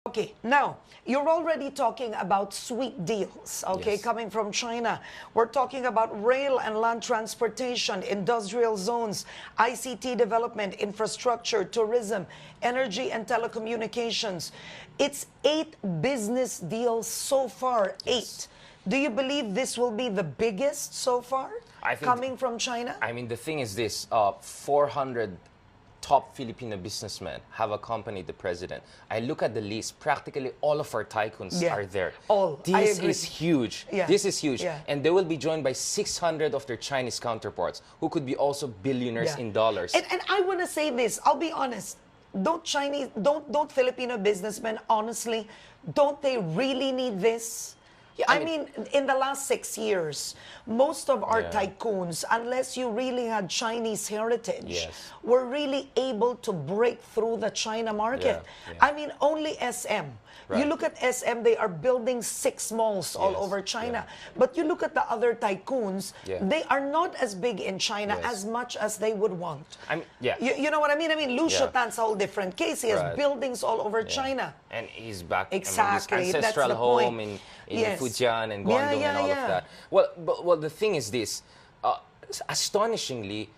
Okay, now, you're already talking about sweet deals, okay, Yes. coming from China. We're talking about rail and land transportation, industrial zones, ICT development, infrastructure, tourism, energy and telecommunications. It's 8 business deals so far, 8. Do you believe this will be the biggest so far, I think coming from China? I mean, the thing is this, 400 top Filipino businessmen have accompanied the president. I look at the list, practically all of our tycoons Yeah. are there. All. I This agree. is huge. Yeah. This is huge. Yeah. And they will be joined by 600 of their Chinese counterparts, who could be also billionaires Yeah. in dollars. And I want to say this, I'll be honest. Don't Filipino businessmen, honestly, don't they really need this? Yeah, I mean, in the last 6 years, most of our Yeah. tycoons, unless you really had Chinese heritage, Yes. were really able to break through the China market. Yeah, yeah. I mean, only SM. You Right. look at SM, they are building 6 malls all Yes, over China. yeah. But you look at the other tycoons, Yeah. they are not as big in China Yes. as much as they would want. Yeah. You know what I mean? I mean, Lu Yeah. Shotan's a whole different case. He has Right. buildings all over Yeah. China. And he's back. Exactly, I mean, his that's ancestral the home point. in Yes. Fujian and Yeah, Guangdong yeah, and all yeah. of that. Well, the thing is this. Astonishingly,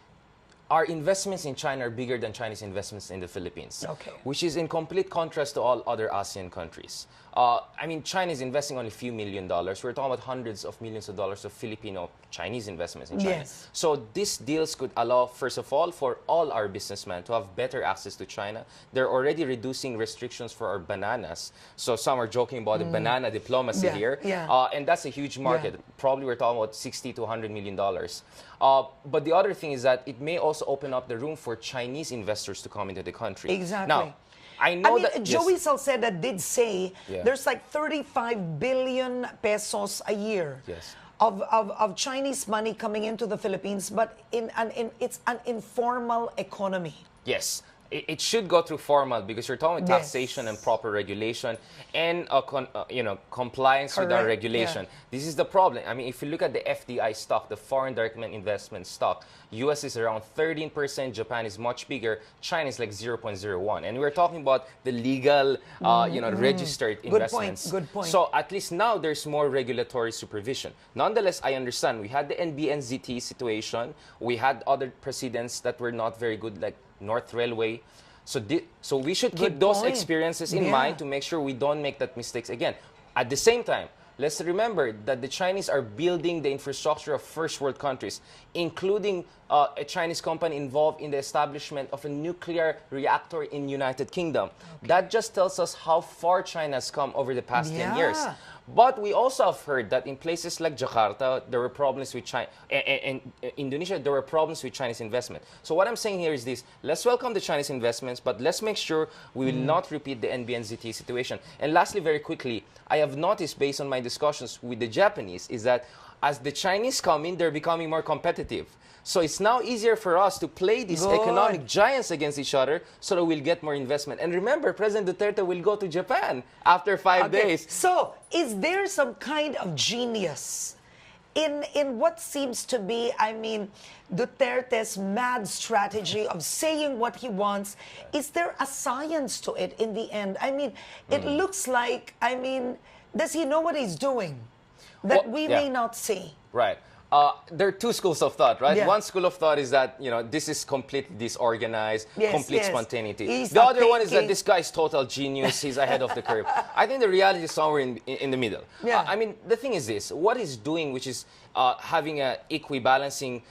our investments in China are bigger than Chinese investments in the Philippines. Okay. Which is in complete contrast to all other ASEAN countries. I mean, China is investing only a few $1 million. We're talking about hundreds of millions of dollars of Filipino Chinese investments in China. Yes. So these deals could allow, first of all, for all our businessmen to have better access to China. They're already reducing restrictions for our bananas. So some are joking about the banana diplomacy Yeah, here. yeah. And that's a huge market. Yeah. Probably we're talking about $60 to $100 million. But the other thing is that it may also open up the room for Chinese investors to come into the country. Exactly. Now, I know mean, that Joey yes, Salceda did say Yeah. there's like 35 billion pesos a year Yes. of Chinese money coming into the Philippines, but it's an informal economy. yes, it should go through formal because you're talking Yes. taxation and proper regulation and compliance with our Correct, regulation. yeah. This is the problem. I mean, if you look at the FDI stock, the foreign direct investment stock, US is around 13%, Japan is much bigger, China is like 0.01. And we're talking about the legal, registered investments. Good point. So at least now there's more regulatory supervision. Nonetheless, I understand we had the NBNZT situation, we had other precedents that were not very good, like North Railway. So we should keep Good those point. experiences in Yeah. mind to make sure we don't make that mistakes again. At the same time, let's remember that the Chinese are building the infrastructure of first world countries, including a Chinese company involved in the establishment of a nuclear reactor in United Kingdom. That just tells us how far China has come over the past 10 years. Yeah. But we also have heard that in places like Jakarta, there were problems with China, and Indonesia, there were problems with Chinese investment. So what I'm saying here is this: let's welcome the Chinese investments, but let's make sure we will not repeat the NBNZT situation. And lastly, very quickly, I have noticed based on my discussions with the Japanese is that as the Chinese come in, they're becoming more competitive. So it's now easier for us to play these Good. economic giants against each other so that we'll get more investment. And remember, President Duterte will go to Japan after 5 Okay, days. so is there some kind of genius in what seems to be, I mean, Duterte's mad strategy of saying what he wants? Is there a science to it in the end? I mean, it looks like, I mean, does he know what he's doing that Well, we yeah. may not see? Right. There are two schools of thought, right? Yeah. One school of thought is that, this is completely disorganized, Yes, complete yes. spontaneity. He's The not other one is that thinking. this guy is total genius, he's ahead of the curve. I think the reality is somewhere in the middle. Yeah. I mean, the thing is this, what he's doing, which is having an equibalancing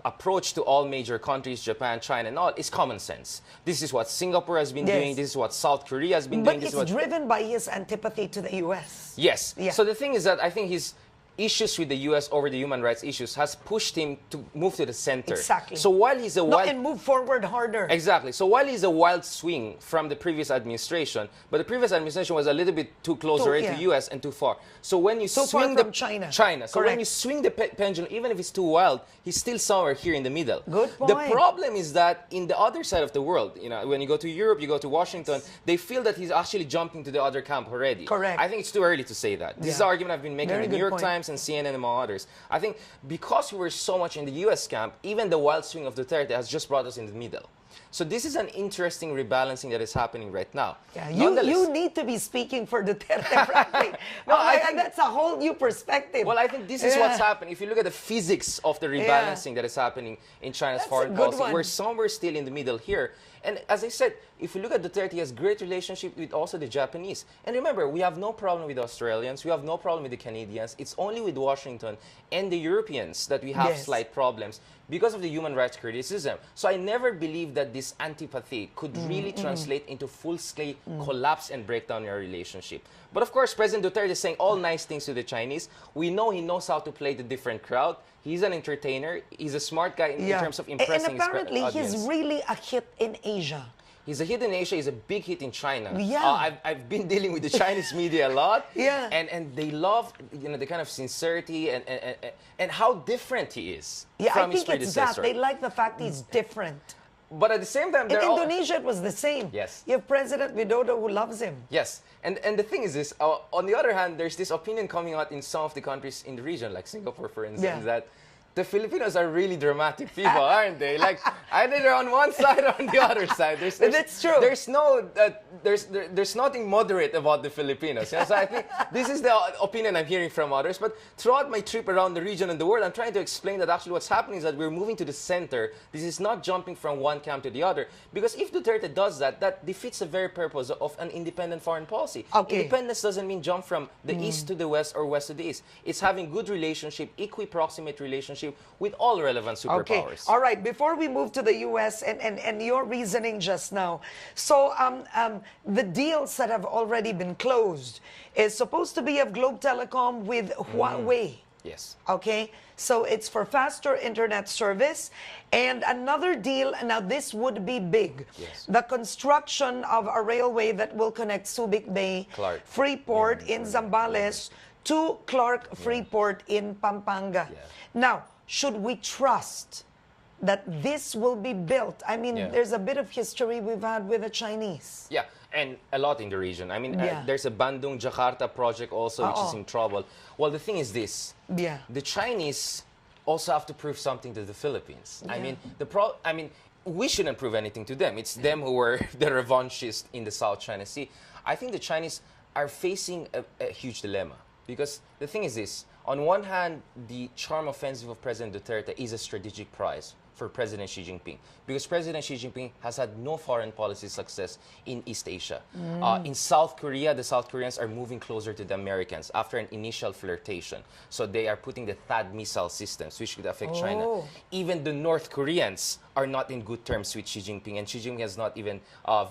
approach to all major countries, Japan, China, and all, is common sense. This is what Singapore has been Yes. doing, this is what South Korea has been But doing, this it's is what... driven by his antipathy to the U.S. Yes. Yeah. So the thing is that I think his issues with the U.S. over the human rights issues has pushed him to move to the center. Exactly. So while he's a No, wild... and move forward harder. Exactly. So while he's a wild swing from the previous administration, but the previous administration was a little bit too close already yeah. to U.S. and too far. So when you Too swing far from China. So when Correct. you swing the pendulum, even if it's too wild, he's still somewhere here in the middle. Good The point. problem is that in the other side of the world, when you go to Europe, you go to Washington, they feel that he's actually jumping to the other camp already. Correct. I think it's too early to say that. This is the Yeah. argument I've been making Very in the New good York point. Times, Times and CNN, among others. I think because we were so much in the U.S. camp, even the wild swing of Duterte has just brought us in the middle. So this is an interesting rebalancing that is happening right now. Yeah, you need to be speaking for Duterte, frankly. No, I think that's a whole new perspective. Well, I think this is what's happening. If you look at the physics of the rebalancing that is happening in China's foreign policy, we're somewhere still in the middle here. And as I said, if you look at Duterte, he has great relationship with also the Japanese. And remember, we have no problem with the Australians. We have no problem with the Canadians. It's only with Washington and the Europeans that we have slight problems because of the human rights criticism. So I never believed that this antipathy could really translate into full-scale collapse and breakdown in our relationship. But of course, President Duterte is saying all nice things to the Chinese. We know he knows how to play the different crowd. He's an entertainer. He's a smart guy in terms of impressing and apparently his audience. He's really a hit in Asia. He's a hit in Asia. He's a big hit in China. Yeah. I've been dealing with the Chinese media a lot. Yeah. And they love, you know, the kind of sincerity and how different he is I from his think it's predecessor. that. They like the fact he's different. But at the same time, in Indonesia, it was the same. Yes. You have President Widodo who loves him. Yes. And the thing is this, on the other hand, there's this opinion coming out in some of the countries in the region, like Singapore, for instance, that the Filipinos are really dramatic people, aren't they? Like either they're on one side or on the other side. That's true. There's no, there's nothing moderate about the Filipinos. You know? So I think this is the opinion I'm hearing from others. But throughout my trip around the region and the world, I'm trying to explain that actually what's happening is that we're moving to the center. This is not jumping from one camp to the other. Because if Duterte does that, that defeats the very purpose of an independent foreign policy. Okay. Independence doesn't mean jump from the east to the west or west to the east. It's having good relationship, equiproximate relationship with all relevant superpowers. Okay. All right. Before we move to the U.S. and your reasoning just now, so the deals that have already been closed is supposed to be of Globe Telecom with Huawei. Yes. Okay. So it's for faster internet service. And another deal, now this would be big. Yes. The construction of a railway that will connect Subic Bay, Freeport in Zambales to Clark Freeport in Pampanga. Yeah. Now, should we trust that this will be built? I mean, there's a bit of history we've had with the Chinese. Yeah, and a lot in the region. I mean, there's a Bandung-Jakarta project also, which is in trouble. Well, the thing is this. Yeah. The Chinese also have to prove something to the Philippines. I mean, we shouldn't prove anything to them. It's them who were the revanchists in the South China Sea. I think the Chinese are facing a huge dilemma. Because the thing is this, on one hand, the charm offensive of President Duterte is a strategic prize for President Xi Jinping. Because President Xi Jinping has had no foreign policy success in East Asia. In South Korea, the South Koreans are moving closer to the Americans after an initial flirtation. So they are putting the THAAD missile systems, which could affect China. Even the North Koreans are not in good terms with Xi Jinping, and Xi Jinping has not even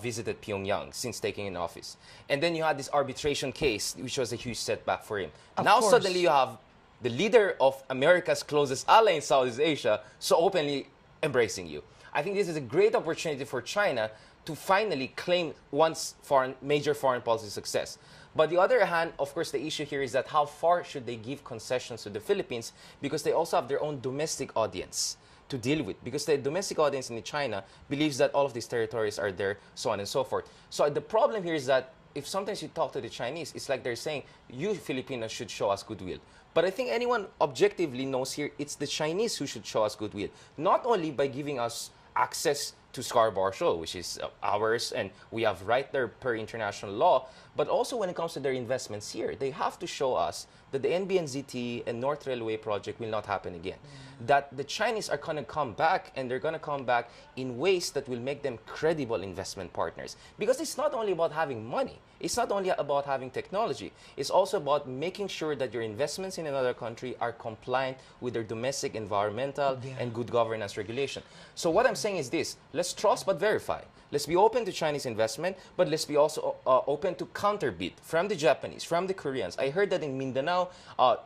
visited Pyongyang since taking in office. And then you had this arbitration case, which was a huge setback for him. Now suddenly you have the leader of America's closest ally in Southeast Asia so openly embracing you. I think this is a great opportunity for China to finally claim once major foreign policy success. But the other hand, of course, the issue here is that how far should they give concessions to the Philippines, because they also have their own domestic audience to deal with, because the domestic audience in China believes that all of these territories are there, so on and so forth. So the problem here is that if sometimes you talk to the Chinese, it's like they're saying, you Filipinos should show us goodwill. But I think anyone objectively knows here, it's the Chinese who should show us goodwill. Not only by giving us access to Scarborough Shoal, which is ours, and we have right there per international law, but also when it comes to their investments here, they have to show us that the NBNZT and North Railway project will not happen again. That the Chinese are going to come back, and they're going to come back in ways that will make them credible investment partners. Because it's not only about having money, it's not only about having technology, it's also about making sure that your investments in another country are compliant with their domestic environmental and good governance regulation. So what I'm saying is this, let's trust but verify. Let's be open to Chinese investment, but let's be also open to counterbid from the Japanese, from the Koreans. I heard that in Mindanao,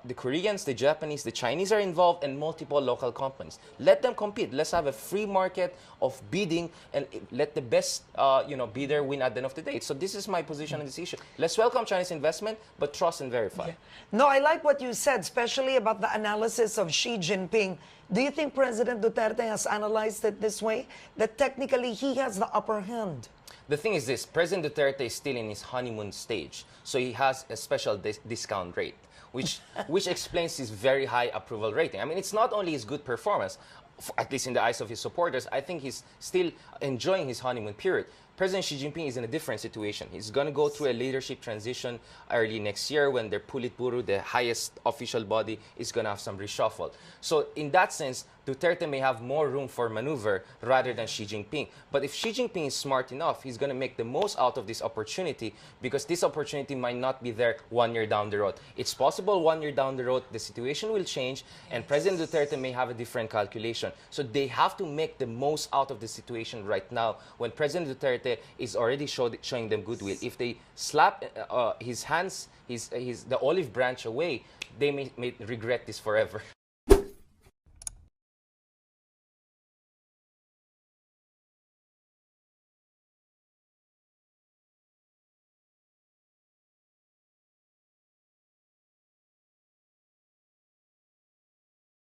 the Koreans, the Japanese, the Chinese are involved, and multiple local companies. Let them compete. Let's have a free market of bidding, and let the best bidder win at the end of the day. So this is my position on this issue. Let's welcome Chinese investment, but trust and verify. No, I like what you said, especially about the analysis of Xi Jinping. Do you think President Duterte has analyzed it this way, that technically he has the upper hand? The thing is this, President Duterte is still in his honeymoon stage, so he has a special discount rate, which explains his very high approval rating. I mean, it's not only his good performance, at least in the eyes of his supporters, I think he's still enjoying his honeymoon period. President Xi Jinping is in a different situation. He's going to go through a leadership transition early next year when their Politburo, the highest official body, is going to have some reshuffle. So in that sense, Duterte may have more room for maneuver rather than Xi Jinping. But if Xi Jinping is smart enough, he's going to make the most out of this opportunity, because this opportunity might not be there 1 year down the road. It's possible 1 year down the road, the situation will change, and President Duterte may have a different calculation. So they have to make the most out of the situation right now when President Duterte is already showing them goodwill. If they slap his hands, the olive branch away, they may regret this forever.